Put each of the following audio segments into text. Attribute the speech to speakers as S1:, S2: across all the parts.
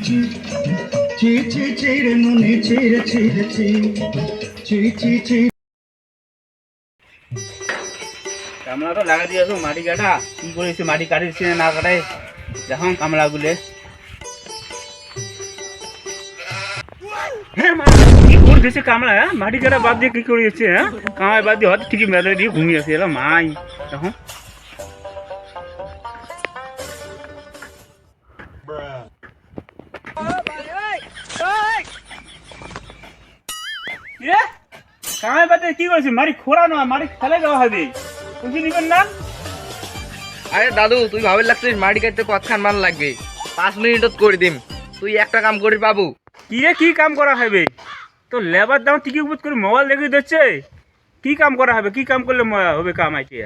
S1: চি চি চি চি রে ননি চি রে চি রে চি চি চি চি।
S2: কামলা তো লাগা দিয়েছো মাটি কাটা কি করেছে মাটি কাটিছে না কাটাই দেখো কামলা গুলে কি করতেছে কামলা মাটি কাটা বাদ দিয়ে কি করেছে কামাই বাদ দিয়ে হয়তো ঠিকই মেলে দিয়ে ঘুমিয়ে আছে এলা মাই দেখো কামাই বাদ দিয়ে কি করেছে মাটি খোরা না মাটি ফেলে দেওয়া হবে বুঝি নিবেন না।
S3: আরে দাদু তুই ভাবে লাগছিস মাটি কাটতে কতক্ষণ মান লাগবে 5 মিনিটত করে দিম তুই একটা কাম করি বাবু।
S2: কি রে কি কাম করা হবে তো লেবার দাম টিকি বুঝ করে মোবাইল দেখে দিচ্ছে কি কাম করা হবে কি কাম করলে হবে কাম আইতে।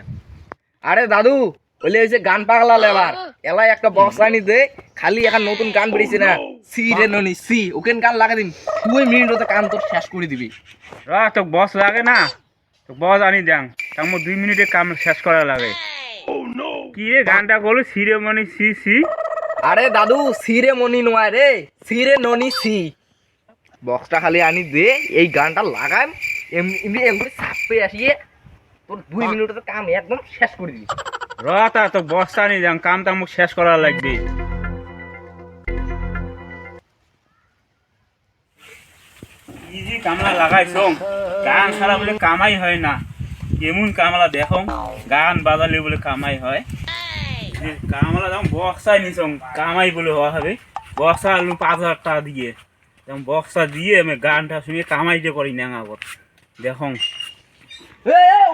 S3: আরে দাদু বলে হয়েছে গান পাগলা লেবার এলাই একটা বক্স আনি দে খালি এখন নতুন গান বেরিয়েছে না সি রে ননি সি ওকেন গান লাগা দিম 2 মিনিটতে কাম তোর শেষ করে দিবি।
S2: তো বস লাগে না তো বস আনি দেন তার 2 মিনিটে কাম শেষ করা লাগে। কি রে গানটা বলো সিরে মনি সি সি।
S3: আরে দাদু সি রে মনি নয় রে সি রে ননি সি বক্সটা খালি আনি দে এই গানটা লাগাম এমনি এমনি চাপে আসিয়ে তোর 2 মিনিটতে কাম একদম শেষ করে দিবি।
S2: তা তো বস আনি দেন কামটা মুখ শেষ করা লাগবে। ইজি কামলা লাগাইছ গান ছাড়া বলে কামাই হয় না কেমন কামলা দেখো গান বাজালে বলে কামাই হয় কামলা যেমন বক্সা নিছ কামাই বলে হওয়া হবে বক্সা আলু 5,000 টাকা দিয়ে যেমন বক্সা দিয়ে আমি গানটা শুনে কামাইতে করি না আগত দেখো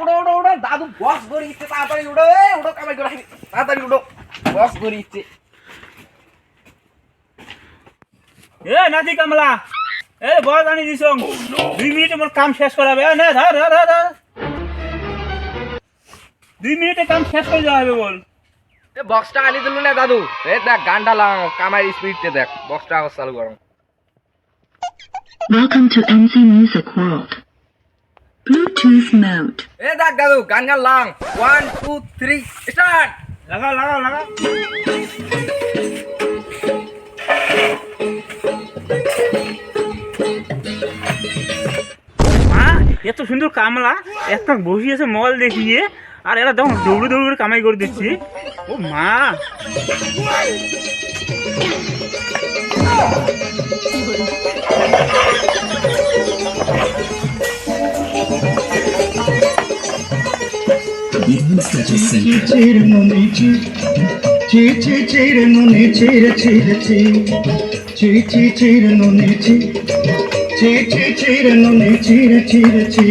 S3: উড়ো উড়ো উড়ো দাদু বক্স ধরে ইচ্ছে তাড়াতাড়ি উড়ো উড়ো কামাই করে তাড়াতাড়ি উড়ো বক্স ধরে ইচ্ছে।
S2: নাতি কামলা বস আনি দিছ 2 মিনিটে মোর কাম শেষ করাবে না ধর ধর ধর 2 মিনিটে কাম শেষ করে যাওয়া হবে বল।
S3: বক্সটা আনি দিল না দাদু দেখ গানটা লাগাও কামাই স্পিডতে দেখ বক্সটা আবার চালু করো।
S4: Welcome to NC Music World. Bluetooth mode.
S3: দেখ দাদু গান লাগাও 1 2 3 স্টার্ট।
S2: লাগাও লাগাও লাগাও এত সুন্দর কামলা একটা বসিয়েছে মোবাইল দেখিয়ে আর এরা দেখো দৌড়ে দৌড়ে কামাই করে দিচ্ছি ও মা।
S1: চির ননি চি চি চি চির ননি চির চির চি চি চি চির ননি চি চি চি চির ননি চির চির চি।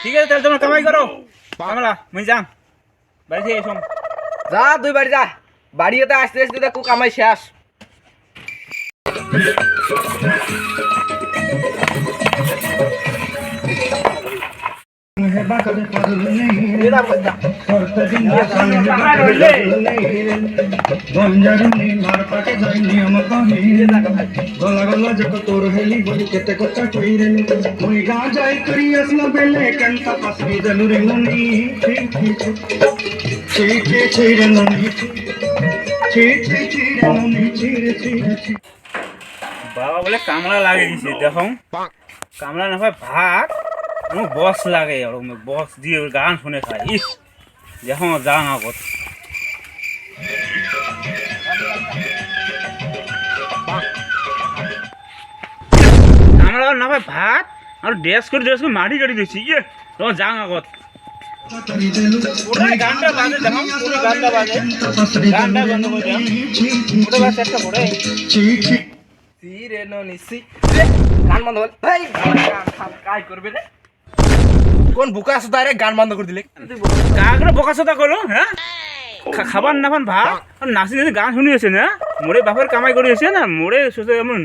S2: ঠিক আছে তাহলে তোমরা কামাই করো কামলা মুই যাম বাড়ি থেকে এসো
S3: যা তুই বাড়ি যা বাড়িতে আসতে আসতে দেখো কামাই শেষ।
S1: বাকলে পাগল নেই করতে দিন গঞ্জারুনি মার পাকে যাই নিয়ম কহি গলা গলা যত তোর হেলি বলি কেতে কথা কইরে মুই গা যাই করি আসনা বেলে কান্তা পাসবি দনুরে মুনি চি চি চিরে ননি চি চি চিরে ননি চিরে চিরে।
S2: বাবা বলে কামলা লাগিয়ে দিছে দেখো কামলা না হয় ভাত বস লাগে আর বস দিয়ে গান শুনে খাই ইস দেখো যাও আগত কামলা না হয় ভাত আর ড্রেস করে মাটি কাটি দিচ্ছি ইয়ে তোমার যাও আগত গানটা বাজে দেখো পুরো গানটা বাজে গানটা বন্ধ করে দাও ওটা বাস একটা পড়ে
S3: সি রে ননি সি গান বন্ধ হল এই গান কাই করবে রে কোন বুকা আছে তারে গান বন্ধ করে দিলে
S2: কাকরে বকাছতা করলো হ্যাঁ খাবার নাফান ভাত আর নাচি নাচি গান শুনিয়েছে না মোরে বাপের কামাই করিয়েছে না মোরে সোচে এমন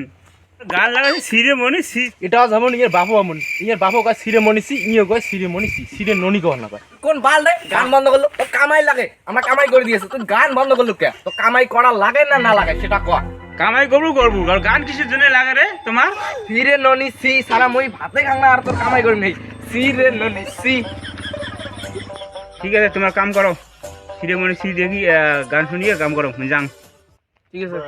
S2: গান লাগাইছে সিরে মনি সি
S3: এটাও যেমন ইয়ের বাপু এমন ইয়ের বাপু কয় সিরে মনি সি ইয়ে কয় সিরে মনি সি সিরে ননি কয় না কয় কোন বাল রে গান বন্ধ করলো তো কামাই লাগে আমরা কামাই করে দিয়েছে তুই গান বন্ধ করলো কে তো কামাই করা লাগে না না লাগে সেটা কয়
S2: কামাই করবো আর গান কিসের জন্য লাগে রে তোমার
S3: সিরে ননি সি সারা মই ভাতে খাং না আর তোর কামাই করি নেই সিরে ননি সি
S2: ঠিক আছে তোমার কাম করো সিরে মনে সি দেখি গান শুনিয়ে কাম করো মোজাং
S3: ঠিক আছে